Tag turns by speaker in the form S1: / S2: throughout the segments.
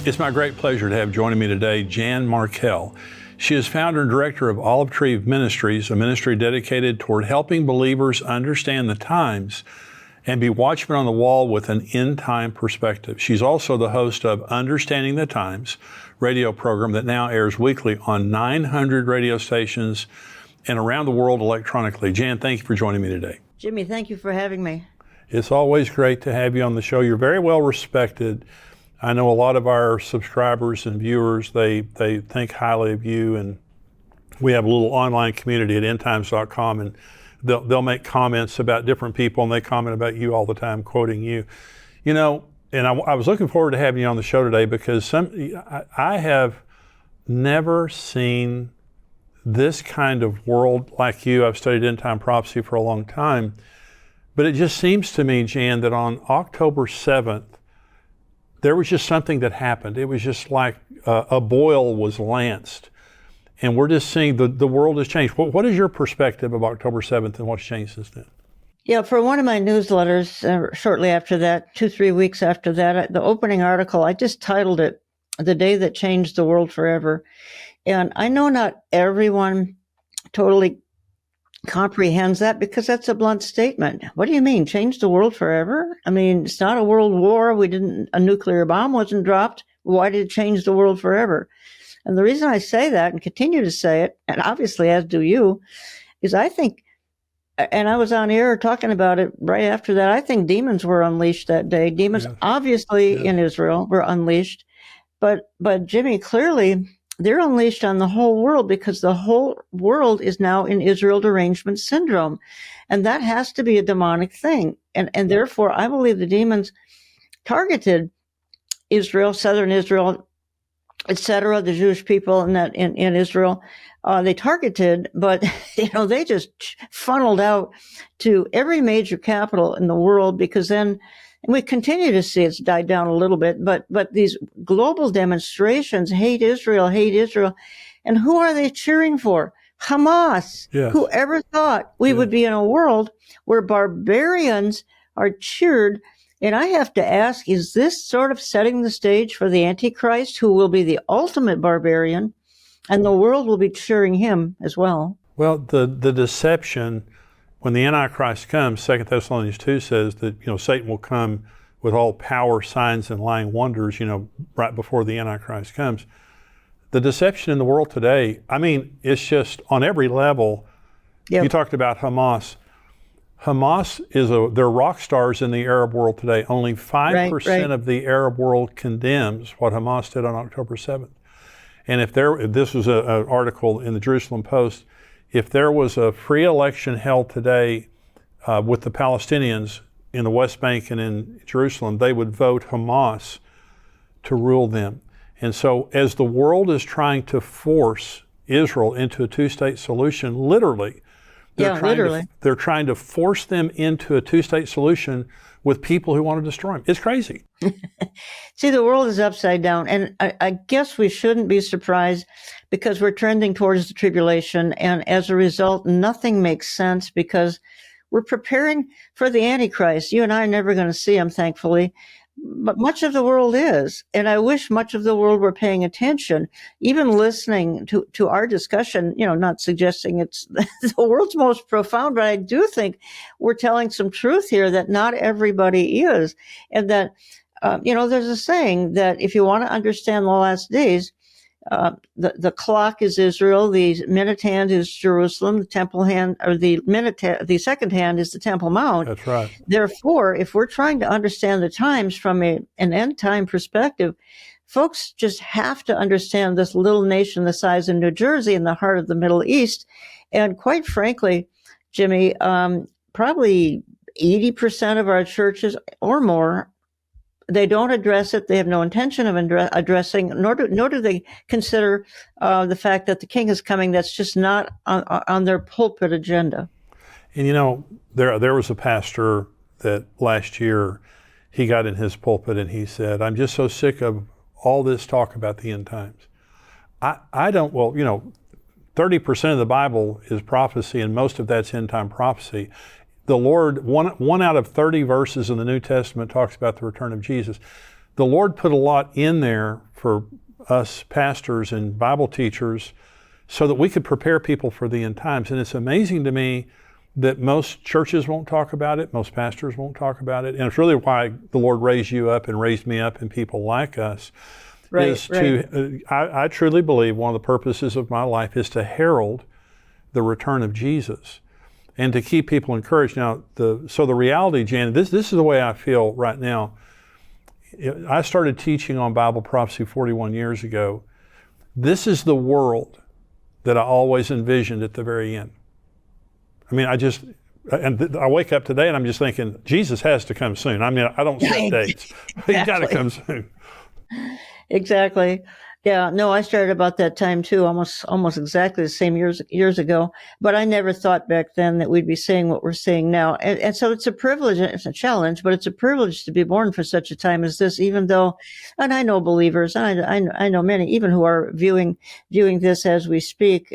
S1: It's my great pleasure to have joining me today Jan Markell. She is founder and director of Olive Tree Ministries, a ministry dedicated toward helping believers understand the times and be watchmen on the wall with an end-time perspective. She's also the host of Understanding the Times radio program that now airs weekly on 900 radio stations and around the world electronically. Jan, thank you for joining me today.
S2: Jimmy, thank you for having me.
S1: It's always great to have you on the show. You're very well respected. I know a lot of our subscribers and viewers, they think highly of you, and we have a little online community at endtimes.com, and they'll make comments about different people, and they comment about you all the time, quoting you. You know, and I was looking forward to having you on the show today because I have never seen this kind of world like you. I've studied end-time prophecy for a long time, but it just seems to me, Jan, that on October 7th, there was just something that happened. It was just like a boil was lanced. And we're just seeing the world has changed. What is your perspective of October 7th and what's changed since then?
S2: Yeah, for one of my newsletters, shortly after that, 2-3 weeks after that, the opening article, I just titled it, The Day That Changed the World Forever. And I know not everyone totally comprehends that because that's a blunt statement. What do you mean, change the world forever? I mean, it's not a world war. A nuclear bomb wasn't dropped. Why did it change the world forever? And the reason I say that and continue to say it, and obviously as do you, is I think, and I was on air talking about it right after that, I think demons were unleashed that day. Demons obviously in Israel were unleashed, but Jimmy, clearly they're unleashed on the whole world because the whole world is now in Israel derangement syndrome. And that has to be a demonic thing. And therefore, I believe the demons targeted Israel, southern Israel, etc., the Jewish people in Israel. They targeted, but they just funneled out to every major capital in the world because then, and we continue to see it's died down a little bit, but these global demonstrations, hate Israel. And who are they cheering for? Hamas.
S1: Yes.
S2: Whoever thought we would be in a world where barbarians are cheered? And I have to ask, is this sort of setting the stage for the Antichrist, who will be the ultimate barbarian, and the world will be cheering him as well?
S1: Well, the deception, when the Antichrist comes, 2 Thessalonians 2 says that, Satan will come with all power, signs, and lying wonders, right before the Antichrist comes. The deception in the world today, I mean, it's just on every level. Yep. You talked about Hamas. Hamas they're rock stars in the Arab world today. Only 5% of the Arab world condemns what Hamas did on October 7th. And if this was an article in the Jerusalem Post, if there was a free election held today with the Palestinians in the West Bank and in Jerusalem, they would vote Hamas to rule them. And so as the world is trying to force Israel into a two-state solution, literally, they're trying to force them into a two-state solution with people who want to destroy them. It's crazy.
S2: See, the world is upside down. And I guess we shouldn't be surprised because we're trending towards the tribulation. And as a result, nothing makes sense because we're preparing for the Antichrist. You and I are never going to see him, thankfully. But much of the world is. And I wish much of the world were paying attention, even listening to our discussion, not suggesting it's the world's most profound, but I do think we're telling some truth here that not everybody is. And that, there's a saying that if you want to understand the last days, the clock is Israel, the minute hand is Jerusalem, the temple hand, or the second hand is the Temple Mount.
S1: That's right.
S2: Therefore, if we're trying to understand the times from an end time perspective, folks just have to understand this little nation the size of New Jersey in the heart of the Middle East. And quite frankly, Jimmy, probably 80% of our churches or more, they don't address it. They have no intention of addressing, nor do they consider the fact that the king is coming. That's just not on their pulpit agenda.
S1: And there was a pastor that last year, he got in his pulpit and he said, "I'm just so sick of all this talk about the end times." I don't, 30% of the Bible is prophecy, and most of that's end time prophecy. The Lord, one out of 30 verses in the New Testament talks about the return of Jesus. the Lord put a lot in there for us pastors and Bible teachers so that we could prepare people for the end times. And it's amazing to me that most churches won't talk about it, most pastors won't talk about it. And it's really why the Lord raised you up and raised me up and people like us. I truly believe one of the purposes of my life is to herald the return of Jesus and to keep people encouraged. Now, the reality, Jan, this is the way I feel right now. I started teaching on Bible prophecy 41 years ago. This is the world that I always envisioned at the very end. I mean, I wake up today and I'm just thinking, Jesus has to come soon. I mean, I don't set dates.
S2: Exactly.
S1: He's got to come soon.
S2: Exactly. Yeah, no, I started about that time too, almost exactly the same years ago. But I never thought back then that we'd be saying what we're saying now. And so it's a privilege, it's a challenge, but it's a privilege to be born for such a time as this, even though, and I know believers, I know many, even who are viewing this as we speak,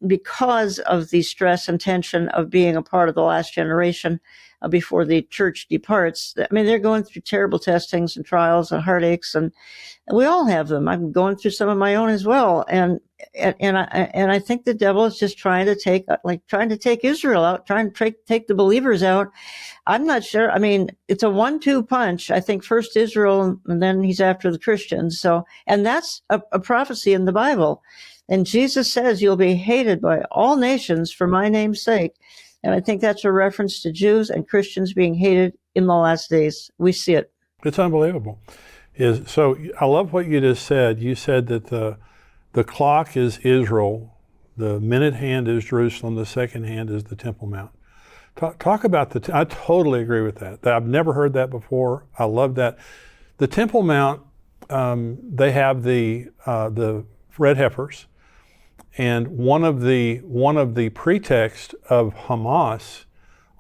S2: because of the stress and tension of being a part of the last generation before the church departs. I mean, they're going through terrible testings and trials and heartaches, and we all have them. I'm going through some of my own as well, and I think the devil is just trying to take Israel out, trying to take the believers out. I'm not sure. I mean, it's a 1-2 punch. I think first Israel, and then he's after the Christians. So, and that's a prophecy in the Bible. And Jesus says you'll be hated by all nations for my name's sake. And I think that's a reference to Jews and Christians being hated in the last days. We see it.
S1: It's unbelievable. So I love what you just said. You said that the clock is Israel, the minute hand is Jerusalem, the second hand is the Temple Mount. Talk about I totally agree with that. I've never heard that before. I love that. The Temple Mount, they have the red heifers. And one of the pretext of Hamas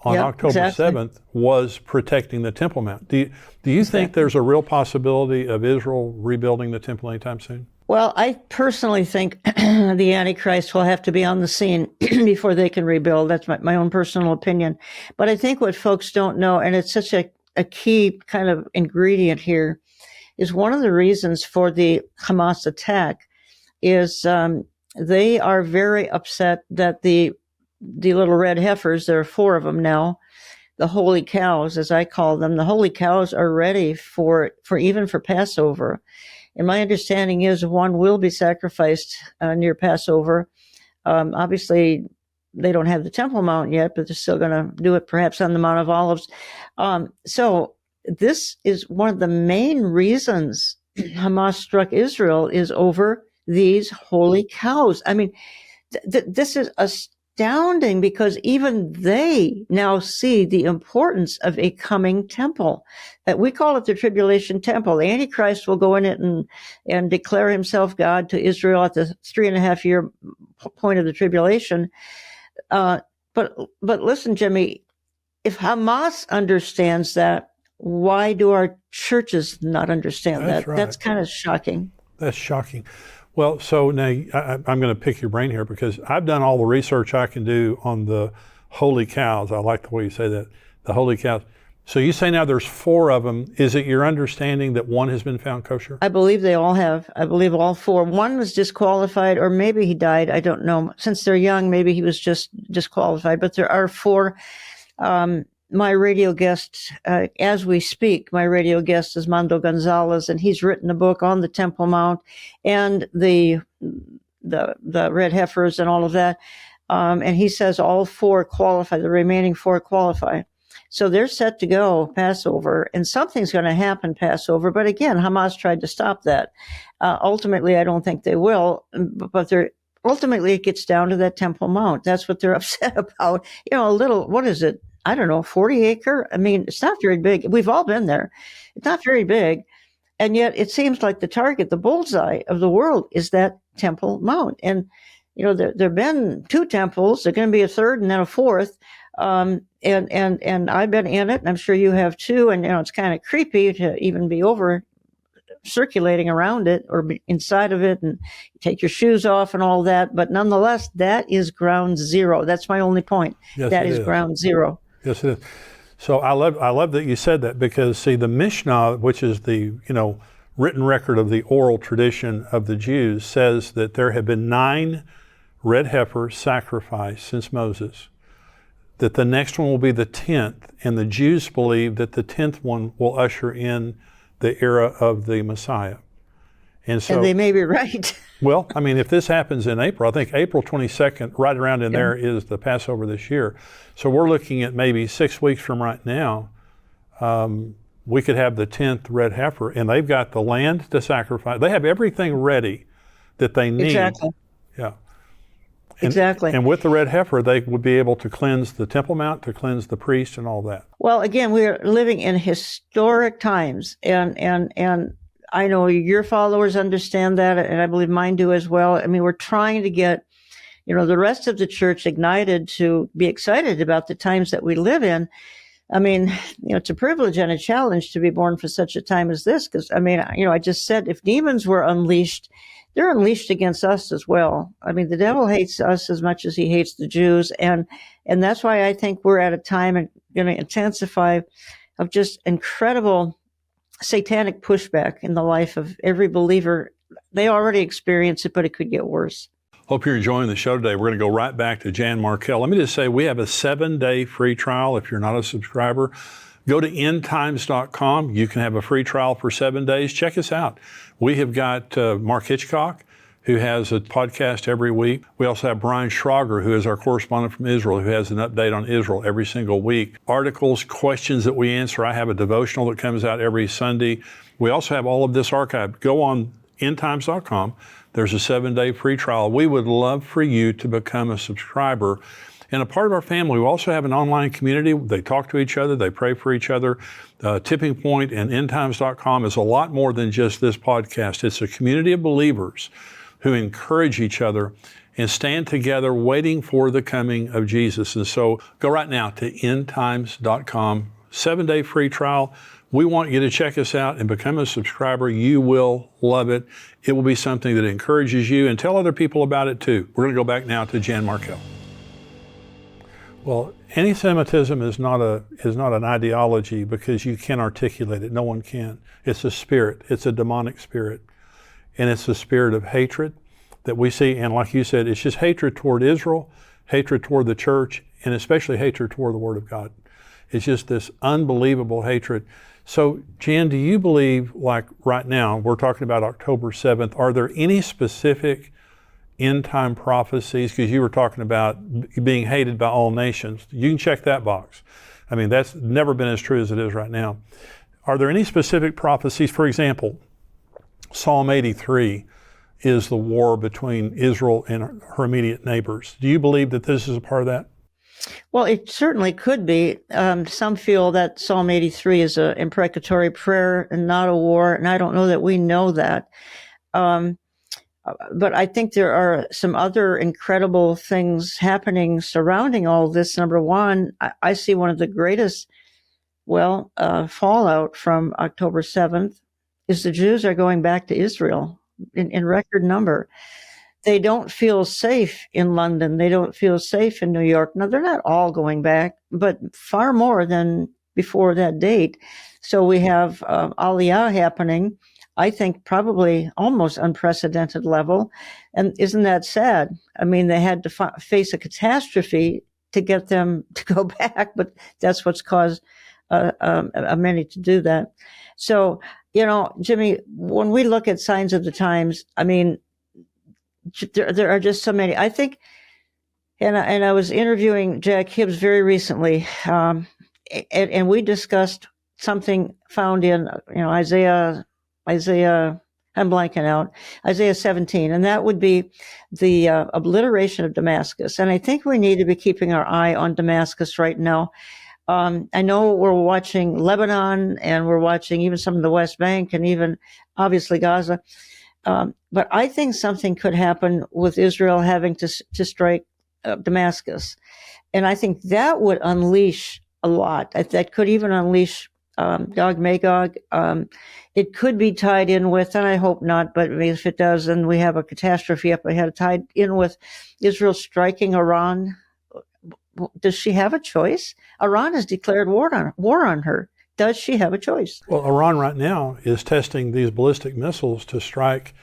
S1: on October 7th was protecting the Temple Mount. Do you think there's a real possibility of Israel rebuilding the temple anytime soon?
S2: Well, I personally think the Antichrist will have to be on the scene before they can rebuild. That's my own personal opinion. But I think what folks don't know, and it's such a key kind of ingredient here, is one of the reasons for the Hamas attack is they are very upset that the little red heifers, there are 4 of them now, the holy cows, as I call them, the holy cows are ready for even for Passover. And my understanding is one will be sacrificed near Passover. Obviously, they don't have the Temple Mount yet, but they're still going to do it perhaps on the Mount of Olives. So this is one of the main reasons Hamas struck Israel is over these holy cows. I mean, this is astounding because even they now see the importance of a coming temple. We call it the tribulation temple. The Antichrist will go in it and declare himself God to Israel at the 3.5-year point of the tribulation. But listen, Jimmy, if Hamas understands that, why do our churches not understand that?
S1: Right.
S2: That's kind of shocking.
S1: That's shocking. Well, so now I'm going to pick your brain here because I've done all the research I can do on the holy cows. I like the way you say that, the holy cows. So you say now there's 4 of them. Is it your understanding that one has been found kosher?
S2: I believe they all have. I believe all 4. One was disqualified, or maybe he died. I don't know. Since they're young, maybe he was just disqualified. But there are 4. My radio guest, as we speak, my radio guest is Mando Gonzalez, and he's written a book on the Temple Mount and the red heifers and all of that. And he says all 4 qualify, the remaining 4 qualify. So they're set to go Passover, and something's going to happen Passover. But again, Hamas tried to stop that. Ultimately, I don't think they will, but ultimately it gets down to that Temple Mount. That's what they're upset about. You know, a little, what is it? I don't know, 40 acre. I mean, it's not very big. We've all been there. It's not very big. And yet it seems like the target, the bullseye of the world is that Temple Mount. And, you know, there have been 2 temples. There's going to be a 3rd and then a 4th. And I've been in it, and I'm sure you have too. And, you know, it's kind of creepy to even be over circulating around it or inside of it and take your shoes off and all that. But nonetheless, that is ground zero. That's my only point.
S1: Yes,
S2: that is ground zero.
S1: Yes, it is. So I love that you said that, because see, the Mishnah, which is the written record of the oral tradition of the Jews, says that there have been 9 red heifers sacrificed since Moses, that the next one will be the 10th, and the Jews believe that the 10th one will usher in the era of the Messiah. And so,
S2: and they may be right.
S1: well, I mean, if this happens in April, I think April 22nd, right around in there, is the Passover this year. So we're looking at maybe 6 weeks from right now, we could have the 10th red heifer, and they've got the land to sacrifice. They have everything ready that they need.
S2: Exactly.
S1: Yeah.
S2: Exactly.
S1: And with the red heifer, they would be able to cleanse the Temple Mount, to cleanse the priest, and all that.
S2: Well, again, we are living in historic times, and I know your followers understand that, and I believe mine do as well. I mean, we're trying to get, the rest of the church ignited to be excited about the times that we live in. I mean, it's a privilege and a challenge to be born for such a time as this, because, I mean, I just said, if demons were unleashed, they're unleashed against us as well. I mean, the devil hates us as much as he hates the Jews. And that's why I think we're at a time and going to intensify of just incredible satanic pushback in the life of every believer. They already experience it, but it could get worse.
S1: Hope you're enjoying the show today. We're going to go right back to Jan Markell. Let me just say, we have a 7-day free trial. If you're not a subscriber, go to endtimes.com. You can have a free trial for 7 days. Check us out. We have got Mark Hitchcock, who has a podcast every week. We also have Brian Schrager, who is our correspondent from Israel, who has an update on Israel every single week. Articles, questions that we answer. I have a devotional that comes out every Sunday. We also have all of this archived. Go on endtimes.com. There's a 7-day free trial. We would love for you to become a subscriber and a part of our family. We also have an online community. They talk to each other. They pray for each other. Tipping Point and endtimes.com is a lot more than just this podcast. It's a community of believers who encourage each other and stand together waiting for the coming of Jesus. And so go right now to endtimes.com, 7-day free trial. We want you to check us out and become a subscriber. You will love it. It will be something that encourages you, and tell other people about it too. We're going to go back now to Jan Markell. Well, anti-Semitism is not an ideology, because you can't articulate it. No one can. It's a spirit. It's a demonic spirit. And it's a spirit of hatred that we see. And like you said, it's just hatred toward Israel, hatred toward the church, and especially hatred toward the Word of God. It's just this unbelievable hatred. So, Jan, do you believe, like right now, we're talking about October 7th, are there any specific end-time prophecies? Because you were talking about being hated by all nations. You can check that box. I mean, that's never been as true as it is right now. Are there any specific prophecies? For example, Psalm 83 is the war between Israel and her immediate neighbors. Do you believe that this is a part of that?
S2: Well, it certainly could be. Some feel that Psalm 83 is an imprecatory prayer and not a war, and I don't know that we know that. But I think there are some other incredible things happening surrounding all this. Number one, I see one of the greatest, fallout from October 7th is the Jews are going back to Israel in record number. They don't feel safe in London. They don't feel safe in New York. Now, they're not all going back, but far more than before that date. So we have aliyah happening, I think probably almost unprecedented level. And isn't that sad? I mean, they had to face a catastrophe to get them to go back, but that's what's caused many to do that. So, Jimmy, when we look at signs of the times, I mean, there are just so many. I think, and I was interviewing Jack Hibbs very recently, and we discussed something found in Isaiah. I'm blanking out, Isaiah 17, and that would be the obliteration of Damascus. And I think we need to be keeping our eye on Damascus right now. I know we're watching Lebanon, and we're watching even some of the West Bank, and even obviously Gaza. But I think something could happen with Israel having to strike Damascus. And I think that would unleash a lot. That could even unleash Gog Magog. It could be tied in with, and I hope not, but if it does, then we have a catastrophe up ahead, tied in with Israel striking Iran. does she have a choice? Iran has declared war on her. Does she have a choice?
S1: Well, Iran right now is testing these ballistic missiles to strike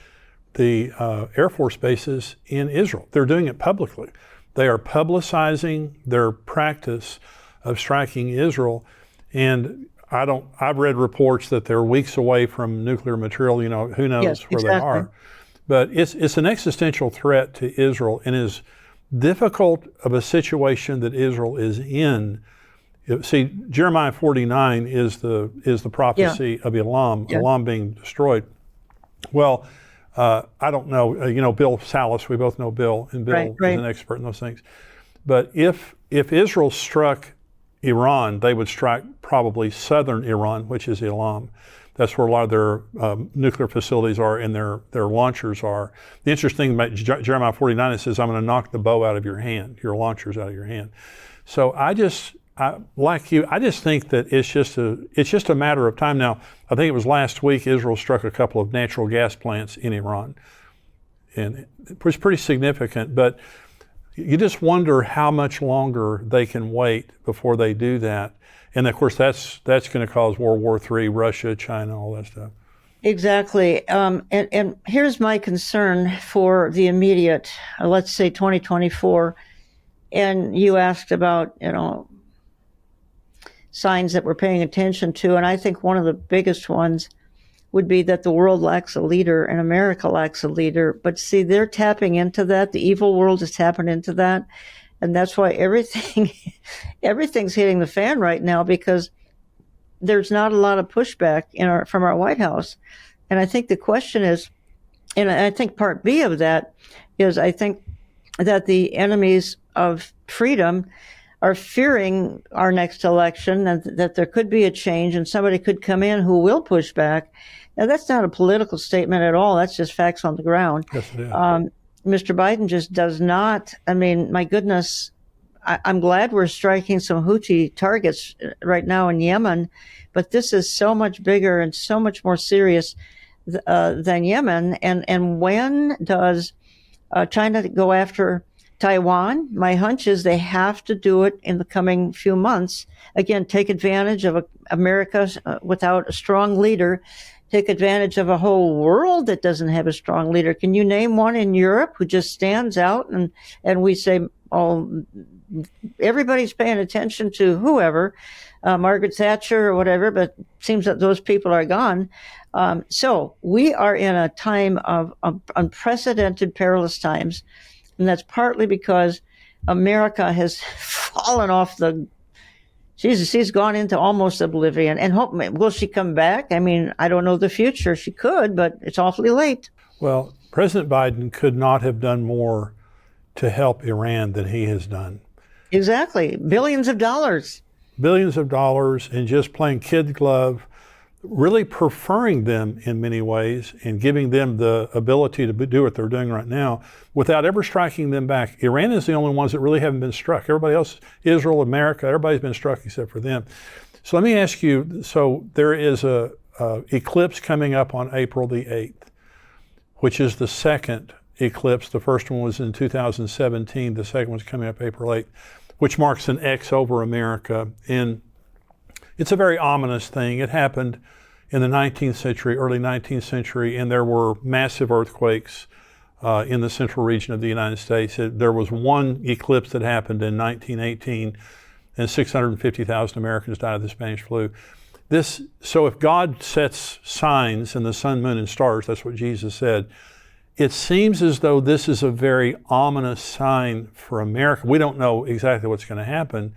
S1: the Air Force bases in Israel. They're doing it publicly. They are publicizing their practice of striking Israel. And I've read reports that they're weeks away from nuclear material. Who knows
S2: Yes,
S1: where
S2: exactly.
S1: they are. But it's an existential threat to Israel, and as difficult of a situation that Israel is in. See, Jeremiah 49 is the prophecy of Elam, Elam being destroyed. Well, I don't know. Bill Salas, we both know Bill, and Bill is an expert in those things. But if Israel struck Iran, they would strike probably southern Iran, which is Elam. That's where a lot of their nuclear facilities are and their launchers are. The interesting thing about Jeremiah 49, it says, I'm going to knock the bow out of your hand, your launchers out of your hand. So like you, I just think that it's just a matter of time. Now, I think it was last week Israel struck a couple of natural gas plants in Iran, and it was pretty significant. But you just wonder how much longer they can wait before they do that. And of course, that's going to cause World War III, Russia, China, all that stuff.
S2: Exactly. And here's my concern for the immediate, let's say 2024. And you asked about, signs that we're paying attention to. And I think one of the biggest ones would be that the world lacks a leader and America lacks a leader. But see, they're tapping into that. The evil world is tapping into that. And that's why everything's hitting the fan right now, because there's not a lot of pushback from our White House. And I think the question is, and I think part B of that is, I think that the enemies of freedom are fearing our next election, and that there could be a change and somebody could come in who will push back. Now, that's not a political statement at all. That's just facts on the ground.
S1: Yes, it is.
S2: Mr. Biden just does not. I mean, my goodness, I'm glad we're striking some Houthi targets right now in Yemen, but this is so much bigger and so much more serious than Yemen. And when does China go after Taiwan? My hunch is they have to do it in the coming few months. Again, take advantage of America without a strong leader. Take advantage of a whole world that doesn't have a strong leader. Can you name one in Europe who just stands out and we say, oh, everybody's paying attention to whoever, Margaret Thatcher or whatever, but it seems that those people are gone. So we are in a time of unprecedented, perilous times. And that's partly because America has fallen off she's gone into almost oblivion. And will she come back? I mean, I don't know the future. She could, but it's awfully late.
S1: Well, President Biden could not have done more to help Iran than he has done.
S2: Exactly. Billions of dollars.
S1: Billions of dollars, and just playing kid glove, really preferring them in many ways and giving them the ability to do what they're doing right now without ever striking them back. Iran is the only ones that really haven't been struck. Everybody else, Israel, America, everybody's been struck except for them. So let me ask you, so there is a eclipse coming up on April the 8th, which is the second eclipse. The first one was in 2017. The second one's coming up April 8th, which marks an X over America. And it's a very ominous thing. It happened in the 19th century, early 19th century, and there were massive earthquakes in the central region of the United States. There was one eclipse that happened in 1918, and 650,000 Americans died of the Spanish flu. So if God sets signs in the sun, moon, and stars, that's what Jesus said, it seems as though this is a very ominous sign for America. We don't know exactly what's going to happen,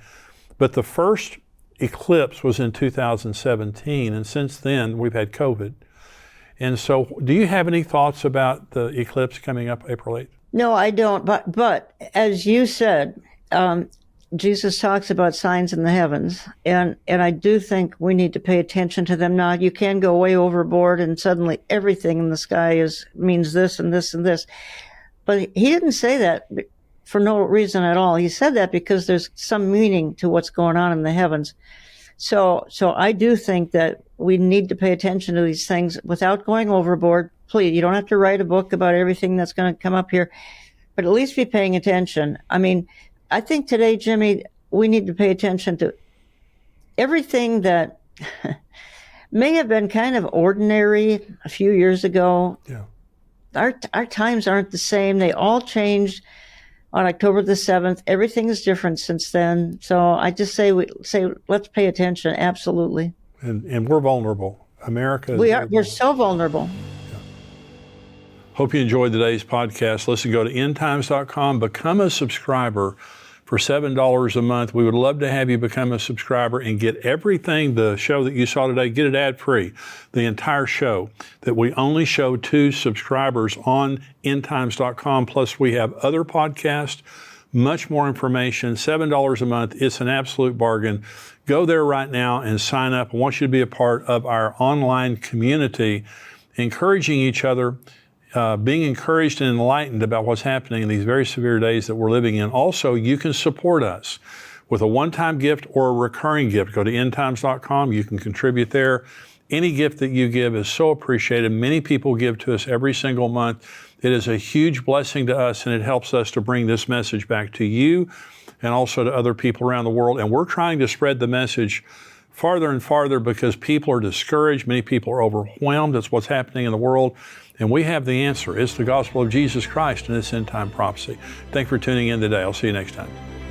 S1: but the first eclipse was in 2017, and since then we've had COVID. And so do you have any thoughts about the eclipse coming up April 8th?
S2: No, I don't. But as you said, Jesus talks about signs in the heavens, and I do think we need to pay attention to them. Now, you can go way overboard and suddenly everything in the sky means this and this and this. But he didn't say that for no reason at all. He said that because there's some meaning to what's going on in the heavens. So I do think that we need to pay attention to these things without going overboard. Please, you don't have to write a book about everything that's going to come up here, but at least be paying attention. I mean, I think today, Jimmy, we need to pay attention to everything that may have been kind of ordinary a few years ago.
S1: Yeah.
S2: Our times aren't the same. They all changed on October the 7th. Everything's different since then. So I just say let's pay attention. Absolutely.
S1: And we're vulnerable. America.
S2: We're so vulnerable.
S1: Hope you enjoyed today's podcast. Listen, go to endtimes.com, become a subscriber for $7 a month. We would love to have you become a subscriber and get everything, the show that you saw today, get it ad-free, the entire show that we only show to subscribers on endtimes.com. Plus, we have other podcasts, much more information, $7 a month. It's an absolute bargain. Go there right now and sign up. I want you to be a part of our online community, encouraging each other, being encouraged and enlightened about what's happening in these very severe days that we're living in. Also, you can support us with a one-time gift or a recurring gift. Go to endtimes.com. You can contribute there. Any gift that you give is so appreciated. Many people give to us every single month. It is a huge blessing to us, and it helps us to bring this message back to you and also to other people around the world. And we're trying to spread the message farther and farther because people are discouraged. Many people are overwhelmed. That's what's happening in the world. And we have the answer. It's the gospel of Jesus Christ and it's end-time prophecy. Thanks for tuning in today. I'll see you next time.